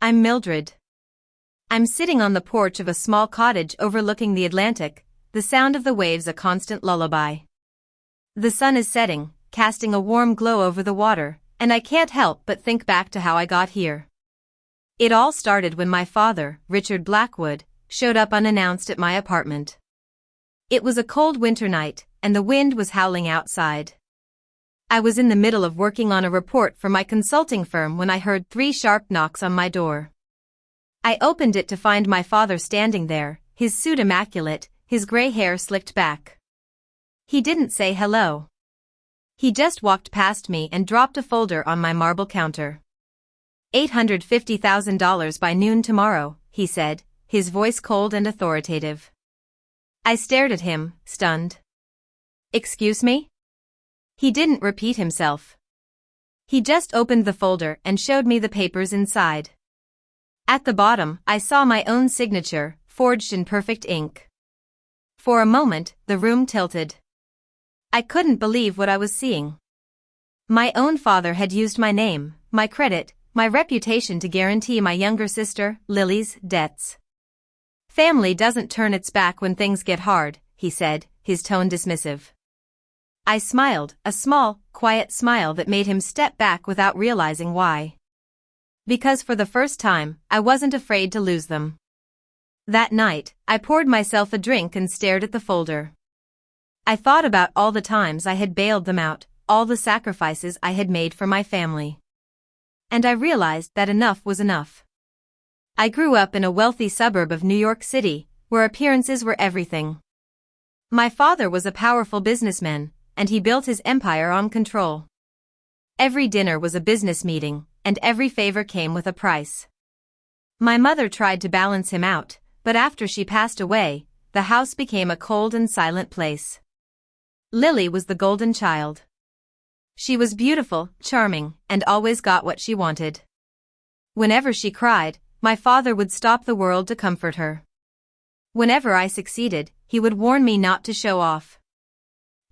I'm Mildred. I'm sitting on the porch of a small cottage overlooking the Atlantic, the sound of the waves a constant lullaby. The sun is setting, casting a warm glow over the water, and I can't help but think back to how I got here. It all started when my father, Richard Blackwood, showed up unannounced at my apartment. It was a cold winter night, and the wind was howling outside. I was in the middle of working on a report for my consulting firm when I heard 3 sharp knocks on my door. I opened it to find my father standing there, his suit immaculate, his gray hair slicked back. He didn't say hello. He just walked past me and dropped a folder on my marble counter. $850,000 by noon tomorrow, he said, his voice cold and authoritative. I stared at him, stunned. Excuse me? He didn't repeat himself. He just opened the folder and showed me the papers inside. At the bottom, I saw my own signature, forged in perfect ink. For a moment, the room tilted. I couldn't believe what I was seeing. My own father had used my name, my credit, my reputation to guarantee my younger sister, Lily's, debts. Family doesn't turn its back when things get hard, he said, his tone dismissive. I smiled, a small, quiet smile that made him step back without realizing why. Because for the first time, I wasn't afraid to lose them. That night, I poured myself a drink and stared at the folder. I thought about all the times I had bailed them out, all the sacrifices I had made for my family. And I realized that enough was enough. I grew up in a wealthy suburb of New York City, where appearances were everything. My father was a powerful businessman, and he built his empire on control. Every dinner was a business meeting, and every favor came with a price. My mother tried to balance him out, but after she passed away, the house became a cold and silent place. Lily was the golden child. She was beautiful, charming, and always got what she wanted. Whenever she cried, my father would stop the world to comfort her. Whenever I succeeded, he would warn me not to show off.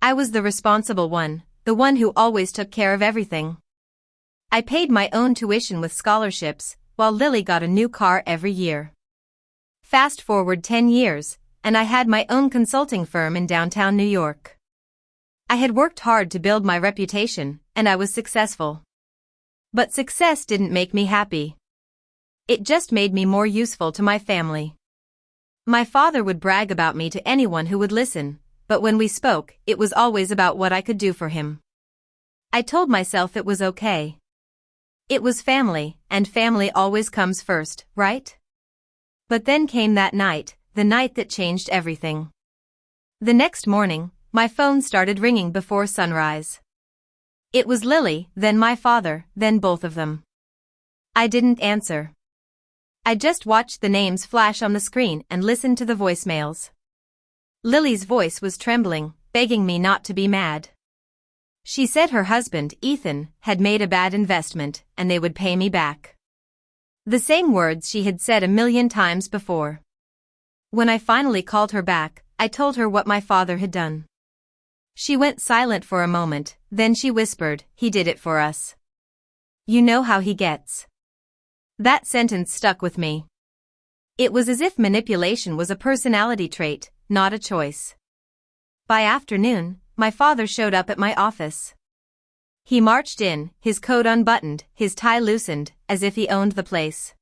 I was the responsible one, the one who always took care of everything. I paid my own tuition with scholarships, while Lily got a new car every year. Fast forward 10 years, and I had my own consulting firm in downtown New York. I had worked hard to build my reputation, and I was successful. But success didn't make me happy. It just made me more useful to my family. My father would brag about me to anyone who would listen, but when we spoke, it was always about what I could do for him. I told myself it was okay. It was family, and family always comes first, right? But then came that night, the night that changed everything. The next morning, my phone started ringing before sunrise. It was Lily, then my father, then both of them. I didn't answer. I just watched the names flash on the screen and listened to the voicemails. Lily's voice was trembling, begging me not to be mad. She said her husband, Ethan, had made a bad investment, and they would pay me back. The same words she had said a million times before. When I finally called her back, I told her what my father had done. She went silent for a moment, then she whispered, "He did it for us. You know how he gets." That sentence stuck with me. It was as if manipulation was a personality trait, not a choice. By afternoon, my father showed up at my office. He marched in, his coat unbuttoned, his tie loosened, as if he owned the place.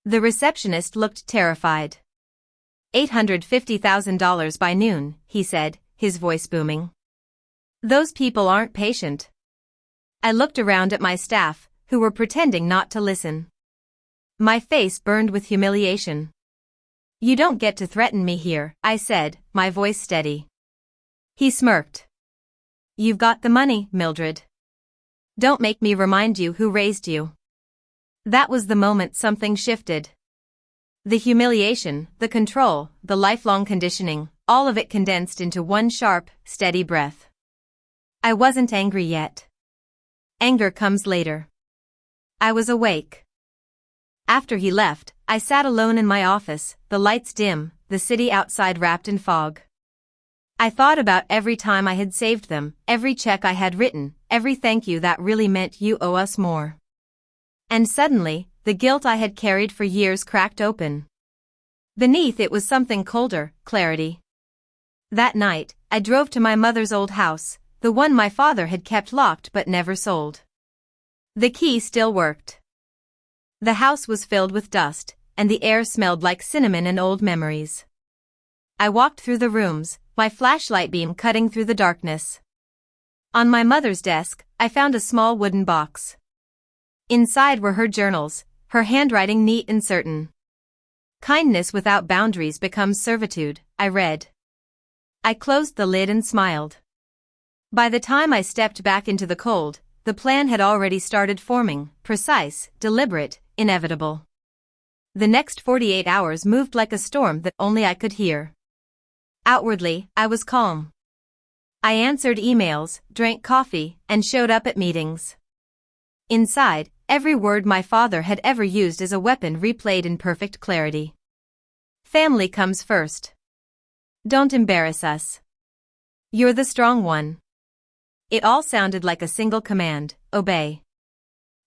The receptionist looked terrified. $850,000 by noon, he said, his voice booming. Those people aren't patient. I looked around at my staff, who were pretending not to listen. My face burned with humiliation. "You don't get to threaten me here," I said, my voice steady. He smirked. "You've got the money, Mildred. Don't make me remind you who raised you." That was the moment something shifted. The humiliation, the control, the lifelong conditioning, all of it condensed into one sharp, steady breath. I wasn't angry yet. Anger comes later. I was awake. After he left, I sat alone in my office, the lights dim, the city outside wrapped in fog. I thought about every time I had saved them, every check I had written, every thank you that really meant "you owe us more." And suddenly, the guilt I had carried for years cracked open. Beneath it was something colder, clarity. That night, I drove to my mother's old house, the one my father had kept locked but never sold. The key still worked. The house was filled with dust, and the air smelled like cinnamon and old memories. I walked through the rooms, my flashlight beam cutting through the darkness. On my mother's desk, I found a small wooden box. Inside were her journals, her handwriting neat and certain. "Kindness without boundaries becomes servitude," I read. I closed the lid and smiled. By the time I stepped back into the cold, the plan had already started forming, precise, deliberate, inevitable. The next 48 hours moved like a storm that only I could hear. Outwardly, I was calm. I answered emails, drank coffee, and showed up at meetings. Inside, every word my father had ever used as a weapon replayed in perfect clarity. "Family comes first. Don't embarrass us. You're the strong one." It all sounded like a single command: obey.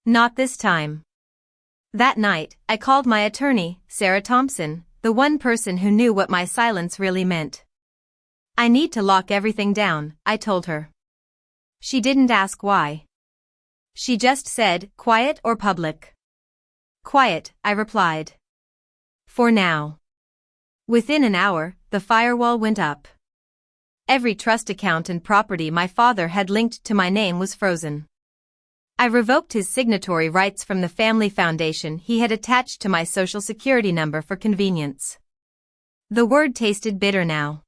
Not this time. That night, I called my attorney, Sarah Thompson, the one person who knew what my silence really meant. "I need to lock everything down," I told her. She didn't ask why. She just said, "Quiet or public?" "Quiet," I replied. "For now." Within an hour, the firewall went up. Every trust account and property my father had linked to my name was frozen. I revoked his signatory rights from the family foundation he had attached to my social security number for convenience. The word tasted bitter now.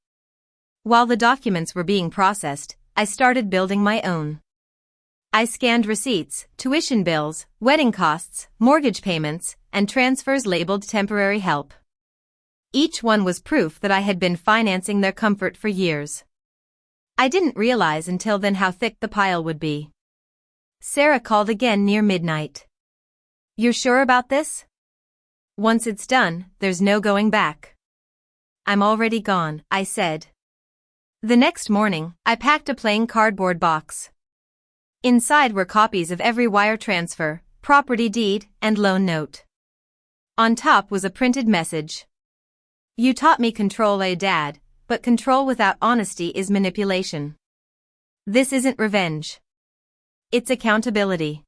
While the documents were being processed, I started building my own. I scanned receipts, tuition bills, wedding costs, mortgage payments, and transfers labeled temporary help. Each one was proof that I had been financing their comfort for years. I didn't realize until then how thick the pile would be. Sarah called again near midnight. "You're sure about this? Once it's done, there's no going back." "I'm already gone," I said. The next morning, I packed a plain cardboard box. Inside were copies of every wire transfer, property deed, and loan note. On top was a printed message. "You taught me control, Dad, but control without honesty is manipulation. This isn't revenge. It's accountability."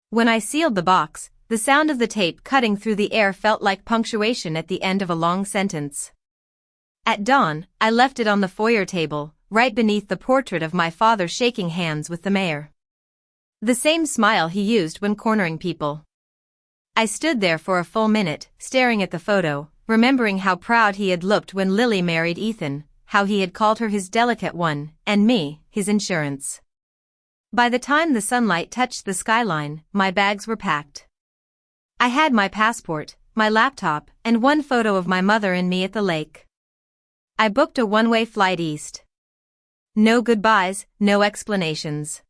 When I sealed the box, the sound of the tape cutting through the air felt like punctuation at the end of a long sentence. At dawn, I left it on the foyer table, right beneath the portrait of my father shaking hands with the mayor. The same smile he used when cornering people. I stood there for a full minute, staring at the photo, remembering how proud he had looked when Lily married Ethan, how he had called her his delicate one, and me, his insurance. By the time the sunlight touched the skyline, my bags were packed. I had my passport, my laptop, and one photo of my mother and me at the lake. I booked a one-way flight east. No goodbyes, no explanations.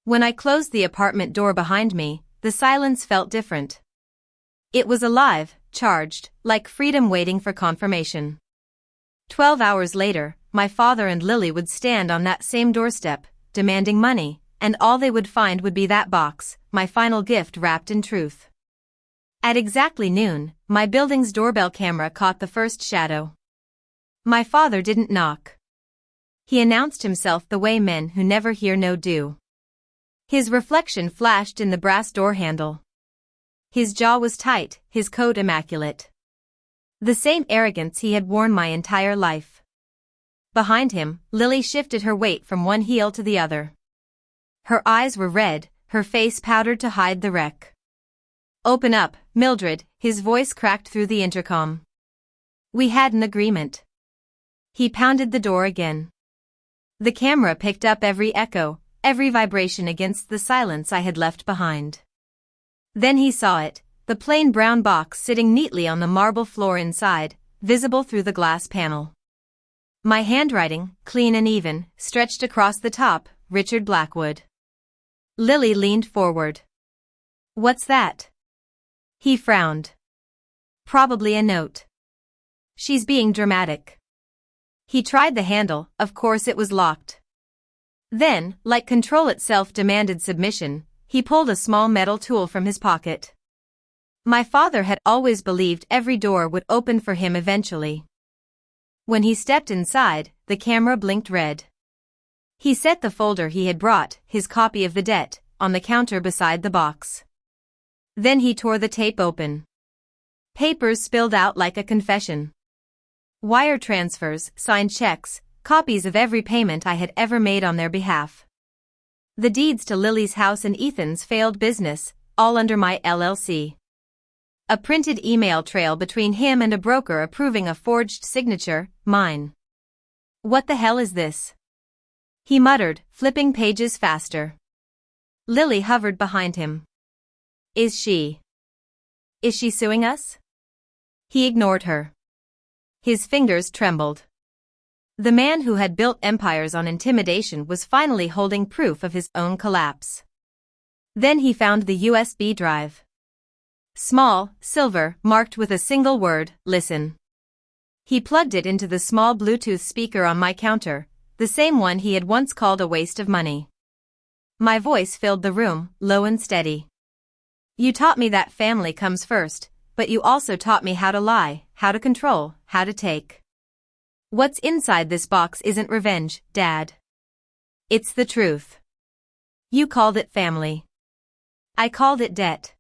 When I closed the apartment door behind me, the silence felt different. It was alive, charged, like freedom waiting for confirmation. 12 hours later, my father and Lily would stand on that same doorstep, demanding money, and all they would find would be that box, my final gift wrapped in truth. At exactly noon, my building's doorbell camera caught the first shadow. My father didn't knock. He announced himself the way men who never hear no do. His reflection flashed in the brass door handle. His jaw was tight, his coat immaculate. The same arrogance he had worn my entire life. Behind him, Lily shifted her weight from one heel to the other. Her eyes were red, her face powdered to hide the wreck. "Open up, Mildred," his voice cracked through the intercom. "We had an agreement." He pounded the door again. The camera picked up every echo, every vibration against the silence I had left behind. Then he saw it, the plain brown box sitting neatly on the marble floor inside, visible through the glass panel. My handwriting, clean and even, stretched across the top, Richard Blackwood. Lily leaned forward. "What's that?" He frowned. "Probably a note." "She's being dramatic." He tried the handle, of course it was locked. Then, like control itself demanded submission, he pulled a small metal tool from his pocket. My father had always believed every door would open for him eventually. When he stepped inside, the camera blinked red. He set the folder he had brought, his copy of the debt, on the counter beside the box. Then he tore the tape open. Papers spilled out like a confession. Wire transfers, signed checks, copies of every payment I had ever made on their behalf. The deeds to Lily's house and Ethan's failed business, all under my LLC. A printed email trail between him and a broker approving a forged signature, mine. What the hell is this? He muttered, flipping pages faster. Lily hovered behind him. Is she suing us? He ignored her. His fingers trembled. The man who had built empires on intimidation was finally holding proof of his own collapse. Then he found the USB drive. Small, silver, marked with a single word, listen. He plugged it into the small Bluetooth speaker on my counter, the same one he had once called a waste of money. My voice filled the room, low and steady. You taught me that family comes first, but you also taught me how to lie, how to control, how to take. What's inside this box isn't revenge, Dad. It's the truth. You called it family. I called it debt.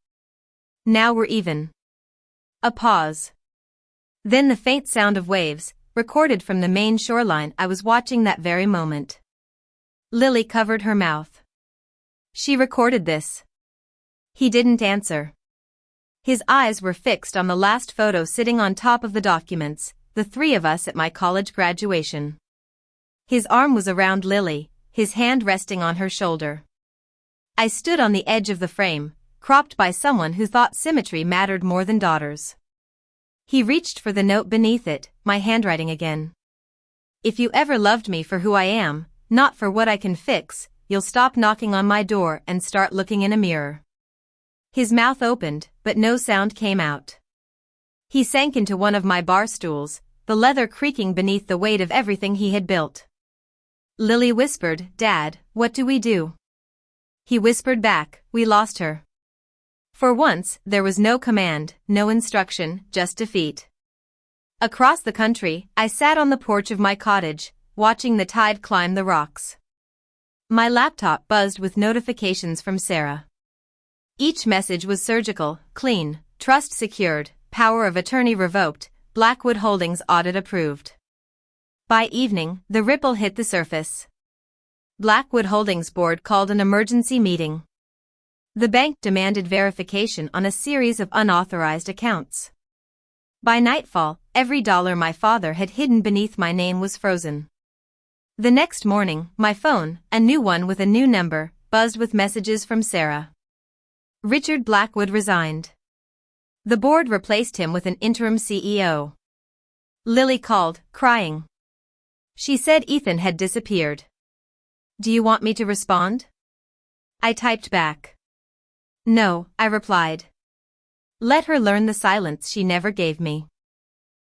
Now we're even. A pause. Then the faint sound of waves, recorded from the main shoreline I was watching that very moment. Lily covered her mouth. She recorded this. He didn't answer. His eyes were fixed on the last photo sitting on top of the documents, the three of us at my college graduation. His arm was around Lily, his hand resting on her shoulder. I stood on the edge of the frame, cropped by someone who thought symmetry mattered more than daughters. He reached for the note beneath it, my handwriting again. If you ever loved me for who I am, not for what I can fix, you'll stop knocking on my door and start looking in a mirror. His mouth opened, but no sound came out. He sank into one of my bar stools, the leather creaking beneath the weight of everything he had built. Lily whispered, Dad, what do we do? He whispered back, we lost her. For once, there was no command, no instruction, just defeat. Across the country, I sat on the porch of my cottage, watching the tide climb the rocks. My laptop buzzed with notifications from Sarah. Each message was surgical, clean, trust secured, power of attorney revoked, Blackwood Holdings audit approved. By evening, the ripple hit the surface. Blackwood Holdings board called an emergency meeting. The bank demanded verification on a series of unauthorized accounts. By nightfall, every dollar my father had hidden beneath my name was frozen. The next morning, my phone, a new one with a new number, buzzed with messages from Sarah. Richard Blackwood resigned. The board replaced him with an interim CEO. Lily called, crying. She said Ethan had disappeared. Do you want me to respond? I typed back. No, I replied. Let her learn the silence she never gave me.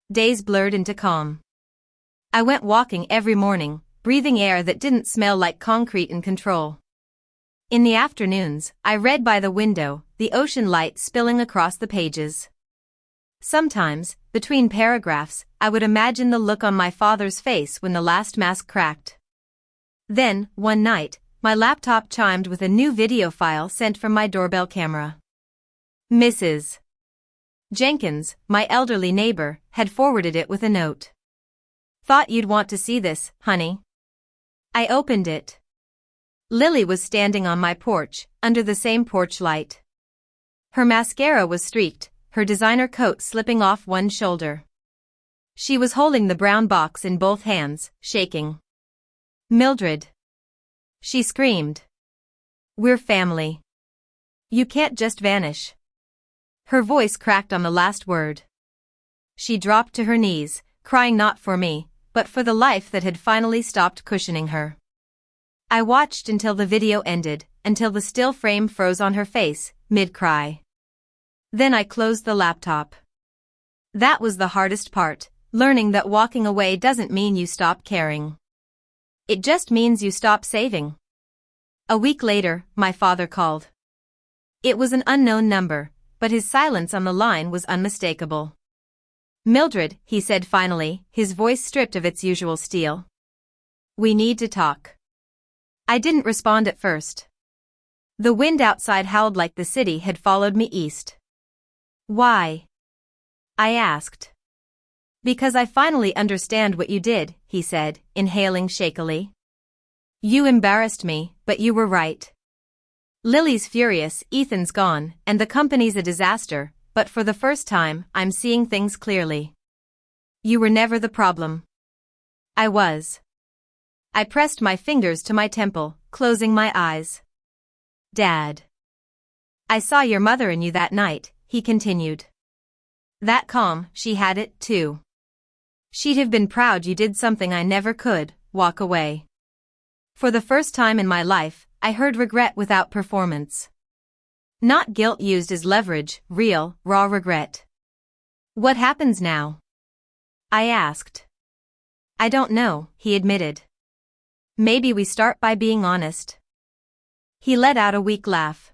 Days blurred into calm. I went walking every morning, breathing air that didn't smell like concrete and control. In the afternoons, I read by the window, the ocean light spilling across the pages. Sometimes, between paragraphs, I would imagine the look on my father's face when the last mask cracked. Then, one night, my laptop chimed with a new video file sent from my doorbell camera. Mrs. Jenkins, my elderly neighbor, had forwarded it with a note. Thought you'd want to see this, honey. I opened it. Lily was standing on my porch, under the same porch light. Her mascara was streaked, her designer coat slipping off one shoulder. She was holding the brown box in both hands, shaking. Mildred. She screamed. We're family. You can't just vanish. Her voice cracked on the last word. She dropped to her knees, crying not for me, but for the life that had finally stopped cushioning her. I watched until the video ended, until the still frame froze on her face, mid-cry. Then I closed the laptop. That was the hardest part, learning that walking away doesn't mean you stop caring. It just means you stop saving. A week later, my father called. It was an unknown number, but his silence on the line was unmistakable. "Mildred," he said finally, his voice stripped of its usual steel. "We need to talk." I didn't respond at first. The wind outside howled like the city had followed me east. "Why?" I asked. "Because I finally understand what you did," he said, inhaling shakily. "You embarrassed me, but you were right. Lily's furious, Ethan's gone, and the company's a disaster, but for the first time, I'm seeing things clearly. You were never the problem. I was." I pressed my fingers to my temple, closing my eyes. "Dad. I saw your mother in you that night," he continued. "That calm, she had it, too. She'd have been proud you did something I never could, walk away." For the first time in my life, I heard regret without performance. Not guilt used as leverage, real, raw regret. "What happens now?" I asked. "I don't know," he admitted. "Maybe we start by being honest." He let out a weak laugh.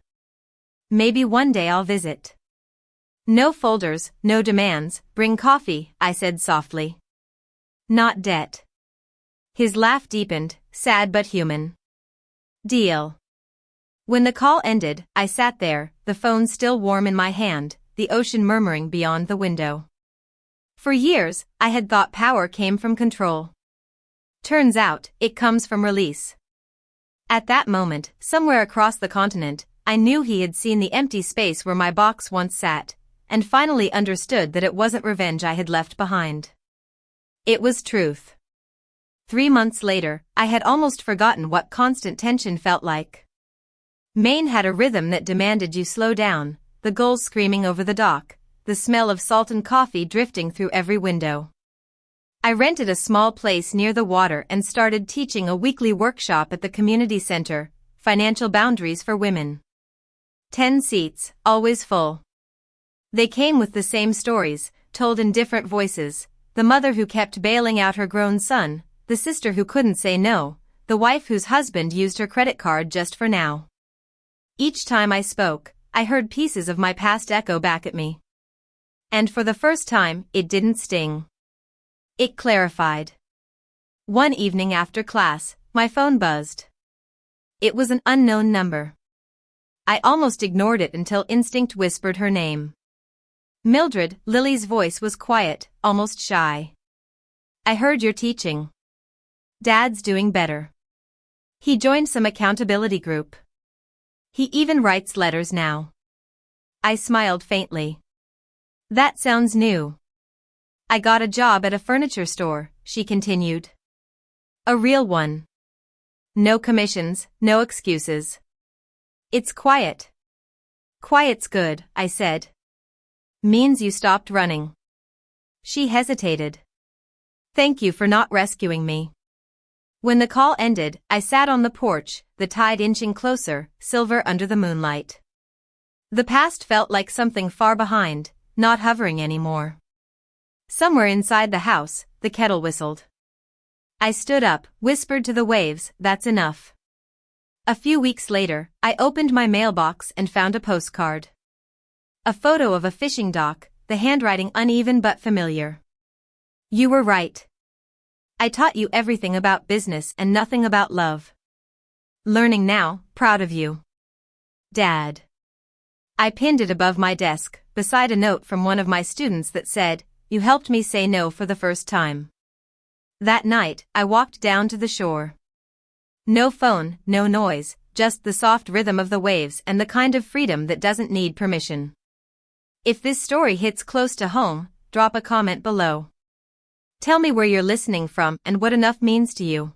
"Maybe one day I'll visit." "No folders, no demands, bring coffee," I said softly. "Not debt." His laugh deepened, sad but human. "Deal." When the call ended, I sat there, the phone still warm in my hand, the ocean murmuring beyond the window. For years, I had thought power came from control. Turns out, it comes from release. At that moment, somewhere across the continent, I knew he had seen the empty space where my box once sat, and finally understood that it wasn't revenge I had left behind. It was truth. 3 months later, I had almost forgotten what constant tension felt like. Maine had a rhythm that demanded you slow down, the gulls screaming over the dock, the smell of salt and coffee drifting through every window. I rented a small place near the water and started teaching a weekly workshop at the community center, Financial Boundaries for Women. 10 seats, always full. They came with the same stories, told in different voices: the mother who kept bailing out her grown son, the sister who couldn't say no, the wife whose husband used her credit card just for now. Each time I spoke, I heard pieces of my past echo back at me. And for the first time, it didn't sting. It clarified. One evening after class, my phone buzzed. It was an unknown number. I almost ignored it until instinct whispered her name. "Mildred." Lily's voice was quiet, almost shy. "I heard you're teaching. Dad's doing better. He joined some accountability group. He even writes letters now." I smiled faintly. "That sounds new." "I got a job at a furniture store," she continued. "A real one. No commissions, no excuses. It's quiet." "Quiet's good," I said. "Means you stopped running." She hesitated. "Thank you for not rescuing me." When the call ended, I sat on the porch, the tide inching closer, silver under the moonlight. The past felt like something far behind, not hovering anymore. Somewhere inside the house, the kettle whistled. I stood up, whispered to the waves, "That's enough." A few weeks later, I opened my mailbox and found a postcard. A photo of a fishing dock, the handwriting uneven but familiar. "You were right. I taught you everything about business and nothing about love. Learning now, proud of you. Dad." I pinned it above my desk, beside a note from one of my students that said, "You helped me say no for the first time." That night, I walked down to the shore. No phone, no noise, just the soft rhythm of the waves and the kind of freedom that doesn't need permission. If this story hits close to home, drop a comment below. Tell me where you're listening from and what enough means to you.